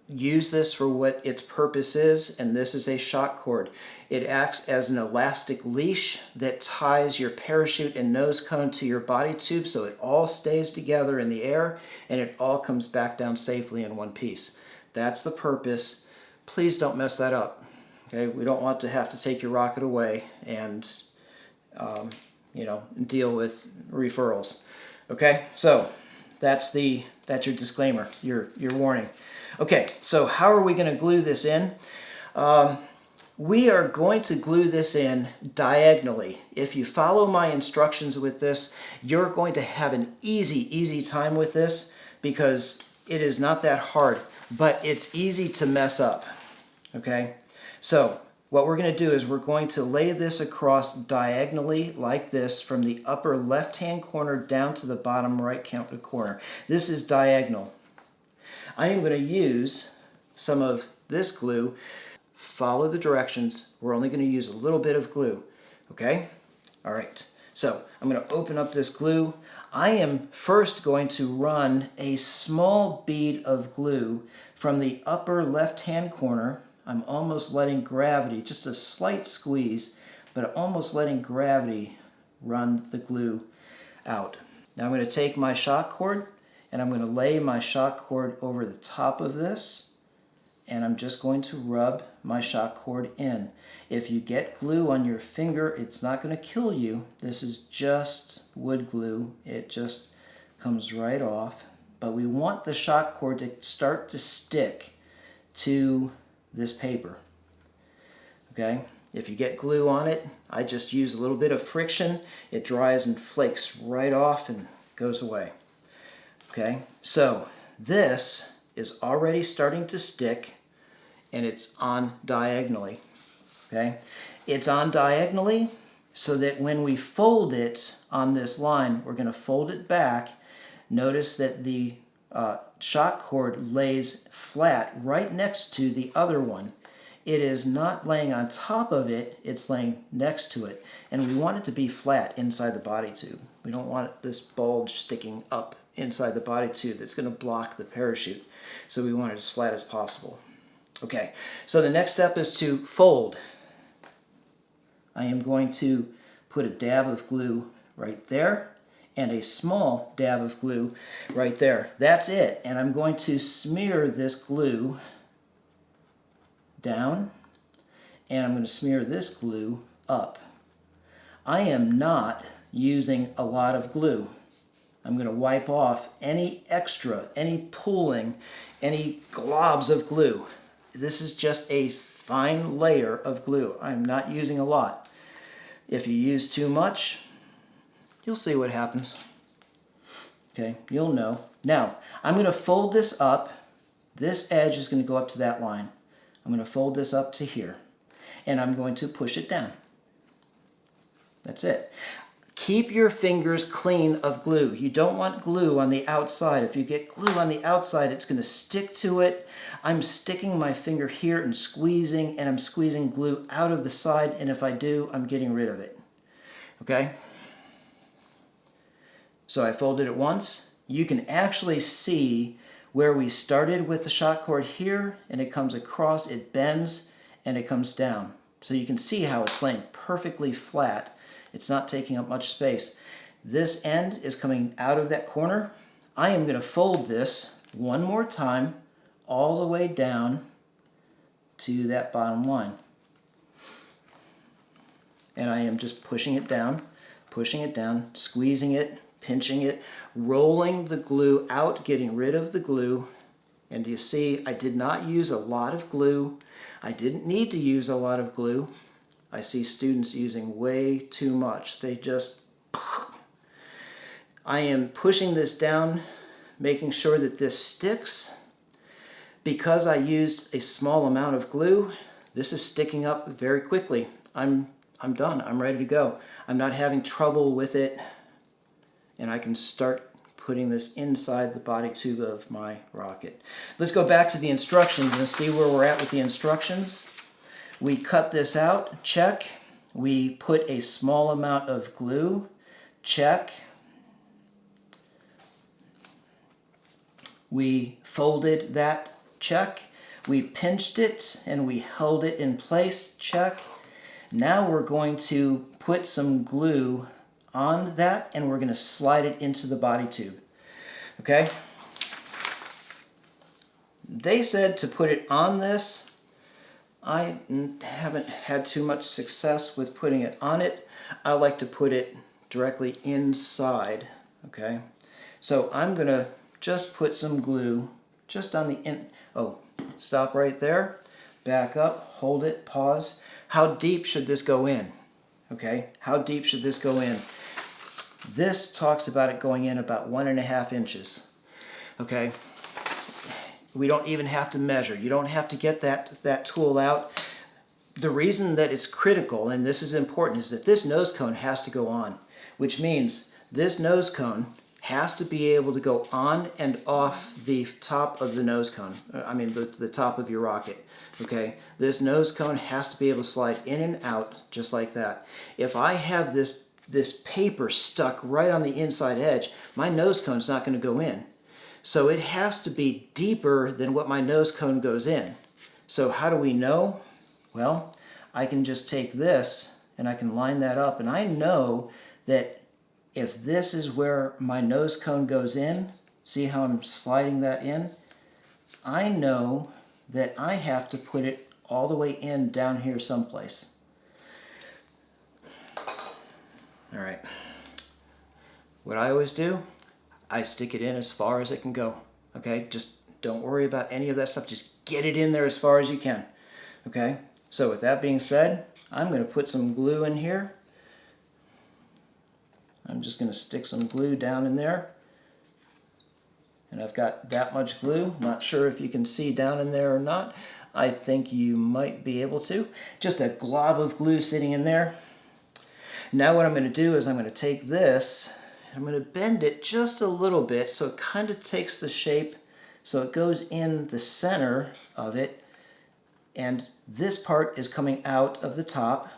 Use this for what its purpose is, and this is a shock cord. It acts as an elastic leash that ties your parachute and nose cone to your body tube so it all stays together in the air and it all comes back down safely in one piece. That's the purpose. Please don't mess that up. Okay, we don't want to have to take your rocket away and deal with referrals. Okay, so that's your disclaimer, your warning. Okay, so how are we going to glue this in? We are going to glue this in diagonally. If you follow my instructions with this, you're going to have an easy time with this because it is not that hard, but it's easy to mess up. Okay, so what we're going to do is we're going to lay this across diagonally like this from the upper left-hand corner down to the bottom right-hand corner. This is diagonal. I am going to use some of this glue. Follow the directions. We're only going to use a little bit of glue. Okay? All right. So I'm going to open up this glue. I am first going to run a small bead of glue from the upper left-hand corner. I'm almost letting gravity, just a slight squeeze, but almost letting gravity run the glue out. Now I'm going to take my shock cord and I'm going to lay my shock cord over the top of this, and I'm just going to rub my shock cord in. If you get glue on your finger, it's not going to kill you. This is just wood glue. It just comes right off. But we want the shock cord to start to stick to this paper. Okay? If you get glue on it, I just use a little bit of friction. It dries and flakes right off and goes away. Okay? So this is already starting to stick, and it's on diagonally. Okay? It's on diagonally so that when we fold it on this line, we're going to fold it back. Notice that the shock cord lays flat right next to the other one. It is not laying on top of it, it's laying next to it. And we want it to be flat inside the body tube. We don't want this bulge sticking up inside the body tube that's going to block the parachute. So we want it as flat as possible. Okay, so the next step is to fold. I am going to put a dab of glue right there and a small dab of glue right there. That's it. And I'm going to smear this glue down, and I'm going to smear this glue up. I am not using a lot of glue. I'm going to wipe off any extra, any pooling, any globs of glue. This is just a fine layer of glue. I'm not using a lot. If you use too much, you'll see what happens. Okay, you'll know. Now, I'm going to fold this up. This edge is going to go up to that line. I'm going to fold this up to here, and I'm going to push it down. That's it. Keep your fingers clean of glue. You don't want glue on the outside. If you get glue on the outside, it's going to stick to it. I'm sticking my finger here and I'm squeezing glue out of the side, and if I do, I'm getting rid of it. Okay? So I folded it once. You can actually see where we started with the shot cord here, and it comes across, it bends, and it comes down. So you can see how it's laying perfectly flat. It's not taking up much space. This end is coming out of that corner. I am going to fold this one more time all the way down to that bottom line. And I am just pushing it down, squeezing it, pinching it, rolling the glue out, getting rid of the glue. And you see, I did not use a lot of glue. I didn't need to use a lot of glue. I see students using way too much. They just... I am pushing this down, making sure that this sticks. Because I used a small amount of glue, this is sticking up very quickly. I'm done. I'm ready to go. I'm not having trouble with it, and I can start putting this inside the body tube of my rocket. Let's go back to the instructions and see where we're at with the instructions. We cut this out, check. We put a small amount of glue, check. We folded that, check. We pinched it and we held it in place, check. Now we're going to put some glue on that, and we're going to slide it into the body tube. Okay? They said to put it on this. I haven't had too much success with putting it on it. I like to put it directly inside. Okay? So I'm going to just put some glue just on the in. Oh, stop right there. Back up, hold it, pause. How deep should this go in? Okay? How deep should this go in? This talks about it going in about 1.5 inches. Okay? We don't even have to measure. You don't have to get that tool out. The reason that it's critical, and this is important, is that this nose cone has to go on, which means this nose cone has to be able to go on and off the top of the nose cone. I mean, the top of your rocket. Okay? This nose cone has to be able to slide in and out just like that. If I have this paper stuck right on the inside edge, my nose cone's not going to go in. So it has to be deeper than what my nose cone goes in. So how do we know? Well, I can just take this and I can line that up, and I know that if this is where my nose cone goes in, see how I'm sliding that in? I know that I have to put it all the way in down here someplace. All right. What I always do, I stick it in as far as it can go. Okay? Just don't worry about any of that stuff. Just get it in there as far as you can. Okay? So with that being said, I'm going to put some glue in here. I'm just going to stick some glue down in there. And I've got that much glue. Not sure if you can see down in there or not. I think you might be able to. Just a glob of glue sitting in there. Now what I'm going to do is I'm going to take this, I'm going to bend it just a little bit so it kind of takes the shape, so it goes in the center of it, and this part is coming out of the top.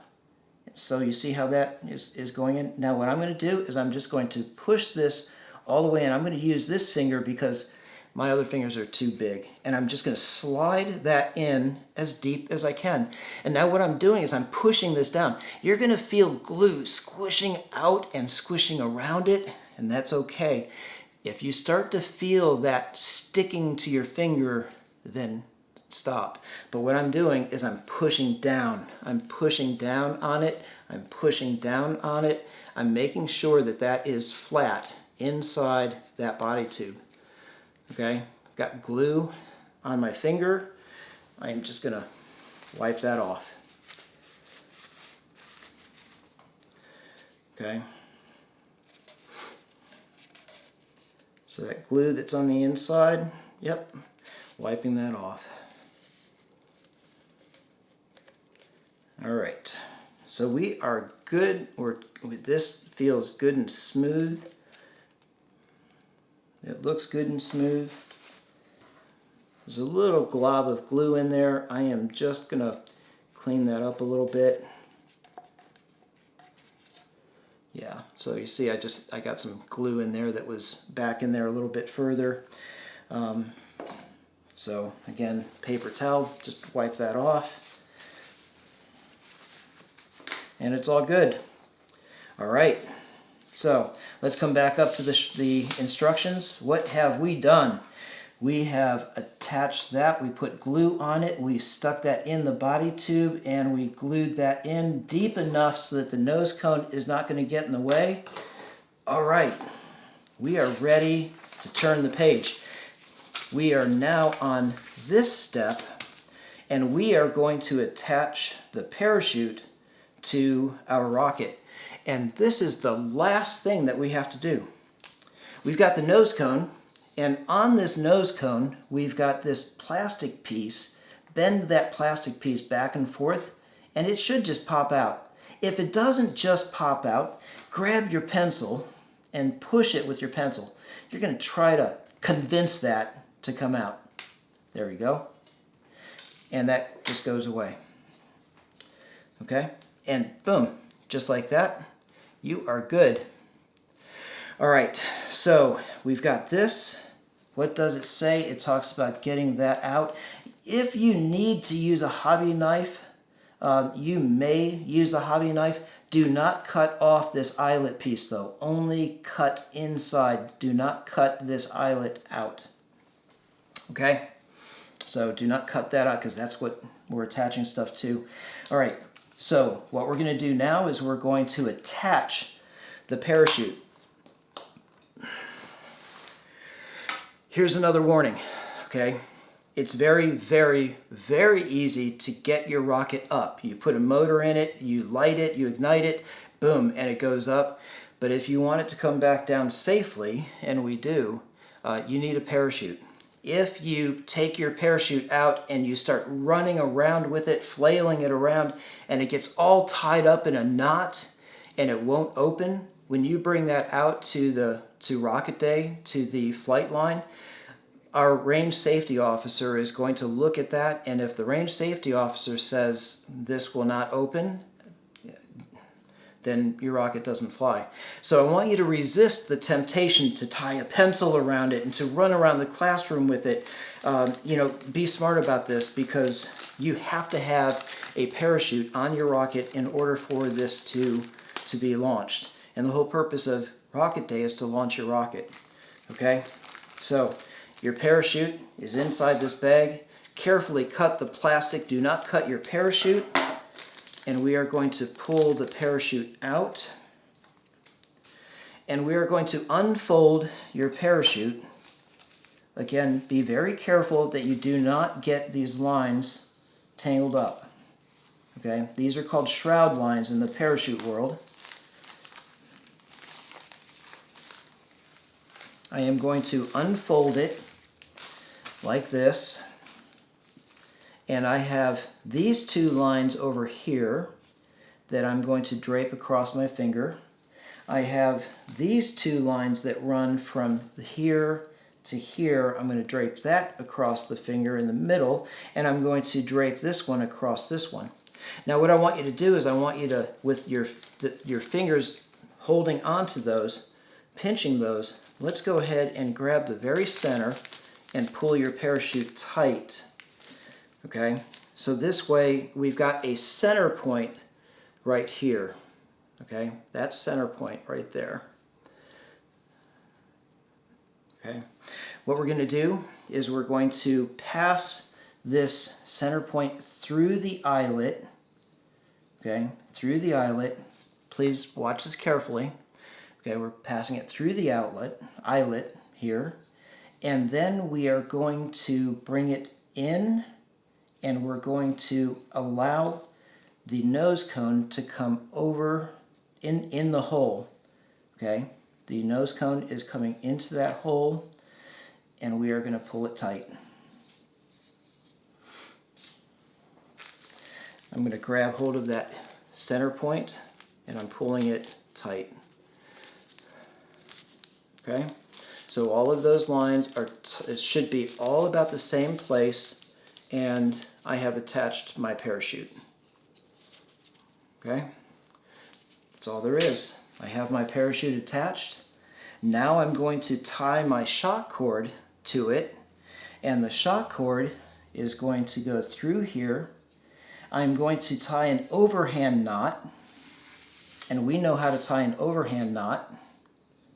So you see how that is going in? Now what I'm going to do is I'm just going to push this all the way in. I'm going to use this finger because my other fingers are too big. And I'm just going to slide that in as deep as I can. And now what I'm doing is I'm pushing this down. You're going to feel glue squishing out and squishing around it, and that's okay. If you start to feel that sticking to your finger, then stop. But what I'm doing is I'm pushing down. I'm pushing down on it. I'm pushing down on it. I'm making sure that that is flat inside that body tube. Okay, got glue on my finger. I'm just gonna wipe that off. Okay. So that glue that's on the inside, yep, wiping that off. All right, so we are good. This feels good and smooth. It looks good and smooth. There's a little glob of glue in there. I am just gonna clean that up a little bit. Yeah, so you see I got some glue in there that was back in there a little bit further. So again, paper towel, just wipe that off. And it's all good. All right, so let's come back up to the instructions. What have we done? We have attached that, we put glue on it, we stuck that in the body tube, and we glued that in deep enough so that the nose cone is not going to get in the way. All right, we are ready to turn the page. We are now on this step, and we are going to attach the parachute to our rocket. And this is the last thing that we have to do. We've got the nose cone, and on this nose cone, we've got this plastic piece. Bend that plastic piece back and forth, and it should just pop out. If it doesn't just pop out, grab your pencil and push it with your pencil. You're going to try to convince that to come out. There we go. And that just goes away. Okay? And boom, just like that, you are good. All right, so we've got this. What does it say? It talks about getting that out. If you need to use a hobby knife, you may use a hobby knife. Do not cut off this eyelet piece though. Only cut inside. Do not cut this eyelet out. Okay? So do not cut that out because that's what we're attaching stuff to. All right, so what we're going to do now is we're going to attach the parachute. Here's another warning, okay? It's very, very, very easy to get your rocket up. You put a motor in it, you light it, you ignite it, boom, and it goes up. But if you want it to come back down safely, and we do, you need a parachute. If you take your parachute out and you start running around with it, flailing it around, and it gets all tied up in a knot and it won't open, when you bring that out to Rocket Day, to the flight line, our range safety officer is going to look at that, and if the range safety officer says this will not open, then your rocket doesn't fly. So I want you to resist the temptation to tie a pencil around it and to run around the classroom with it. Be smart about this because you have to have a parachute on your rocket in order for this to be launched. And the whole purpose of Rocket Day is to launch your rocket. Okay? So your parachute is inside this bag. Carefully cut the plastic. Do not cut your parachute. And we are going to pull the parachute out. And we are going to unfold your parachute. Again, be very careful that you do not get these lines tangled up. Okay? These are called shroud lines in the parachute world. I am going to unfold it like this. And I have these two lines over here that I'm going to drape across my finger. I have these two lines that run from here to here. I'm going to drape that across the finger in the middle, and I'm going to drape this one across this one. Now what I want you to do is I want you to, with your fingers holding onto those, pinching those, let's go ahead and grab the very center and pull your parachute tight. Okay, so this way we've got a center point right here. Okay, that's center point right there. Okay, what we're going to do is we're going to pass this center point through the eyelet. Okay, through the eyelet. Please watch this carefully. Okay, we're passing it through the eyelet here, and then we are going to bring it in, and we're going to allow the nose cone to come over in the hole. Okay, the nose cone is coming into that hole, and we are going to pull it tight. I'm going to grab hold of that center point, and I'm pulling it tight. Okay, so all of those lines are, it should be all about the same place, and I have attached my parachute. Okay, that's all there is. I have my parachute attached. Now I'm going to tie my shock cord to it, and the shock cord is going to go through here. I'm going to tie an overhand knot, and we know how to tie an overhand knot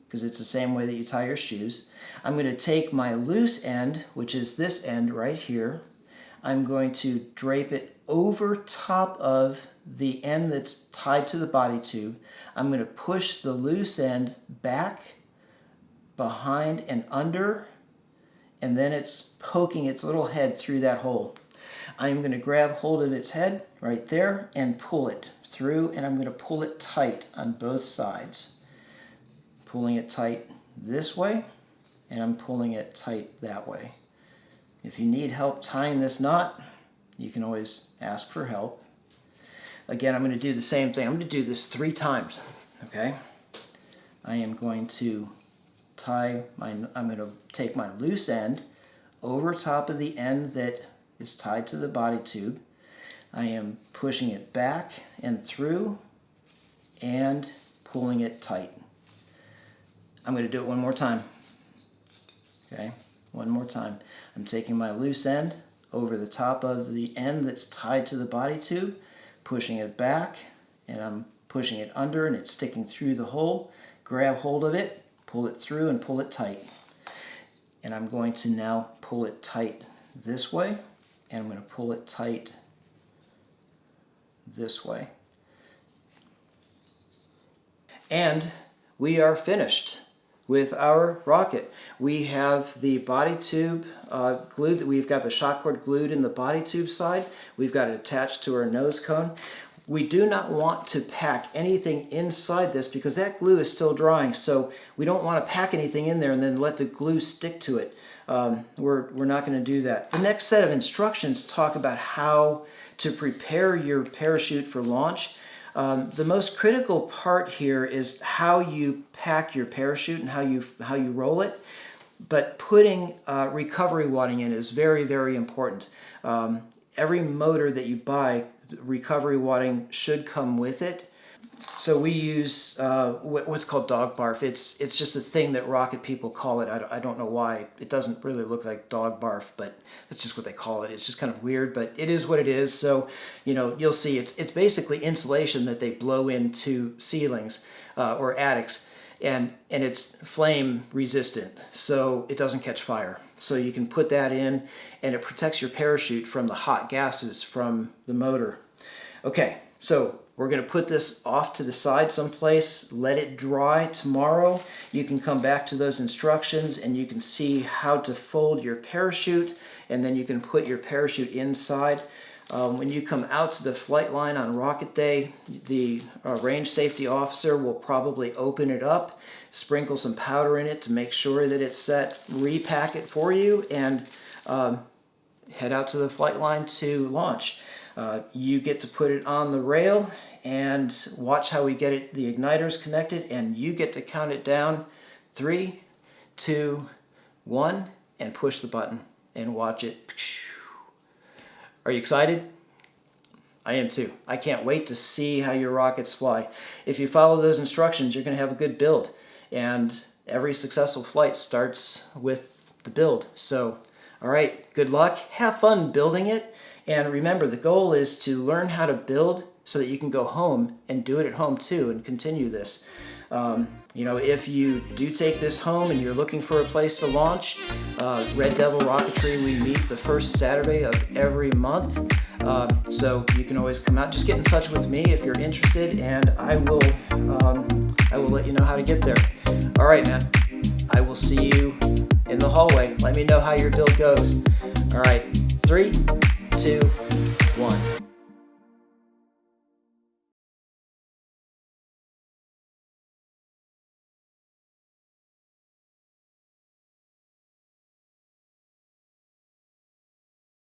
because it's the same way that you tie your shoes. I'm going to take my loose end, which is this end right here. I'm going to drape it over top of the end that's tied to the body tube. I'm going to push the loose end back, behind and under, and then it's poking its little head through that hole. I'm going to grab hold of its head right there and pull it through, and I'm going to pull it tight on both sides. Pulling it tight this way, and I'm pulling it tight that way. If you need help tying this knot, you can always ask for help. Again, I'm going to do the same thing. I'm going to do this 3 times. Okay? I am going to I'm going to take my loose end over top of the end that is tied to the body tube. I am pushing it back and through and pulling it tight. I'm going to do it one more time. Okay, one more time. I'm taking my loose end over the top of the end that's tied to the body tube, pushing it back, and I'm pushing it under, and it's sticking through the hole. Grab hold of it, pull it through, and pull it tight. And I'm going to now pull it tight this way, and I'm going to pull it tight this way. And we are finished with our rocket. We have the body tube glued. We've got the shock cord glued in the body tube side. We've got it attached to our nose cone. We do not want to pack anything inside this because that glue is still drying, so we don't want to pack anything in there and then let the glue stick to it. We're not going to do that. The next set of instructions talk about how to prepare your parachute for launch. The most critical part here is how you pack your parachute and how you roll it. But putting recovery wadding in is very, very important. Every motor that you buy, recovery wadding should come with it. So we use what's called dog barf. It's just a thing that rocket people call it. I don't know why. It doesn't really look like dog barf, but that's just what they call it. It's just kind of weird, but it is what it is. So, you know, you'll see it's basically insulation that they blow into ceilings or attics, and it's flame resistant, so it doesn't catch fire. So you can put that in, and it protects your parachute from the hot gases from the motor. Okay, so we're going to put this off to the side someplace, let it dry. Tomorrow you can come back to those instructions and you can see how to fold your parachute, and then you can put your parachute inside. When you come out to the flight line on rocket day, the range safety officer will probably open it up, sprinkle some powder in it to make sure that it's set, repack it for you, and head out to the flight line to launch. You get to put it on the rail and watch how we get the igniters connected, and you get to count it down 3, 2, 1, and push the button and watch it. Are you excited? I am too. I can't wait to see how your rockets fly. If you follow those instructions, you're going to have a good build. And every successful flight starts with the build. So, all right, good luck. Have fun building it. And remember, the goal is to learn how to build so that you can go home and do it at home too and continue this. If you do take this home and you're looking for a place to launch, Red Devil Rocketry, we meet the first Saturday of every month. So you can always come out. Just get in touch with me if you're interested, and I will let you know how to get there. All right, man. I will see you in the hallway. Let me know how your build goes. All right, 3, 2,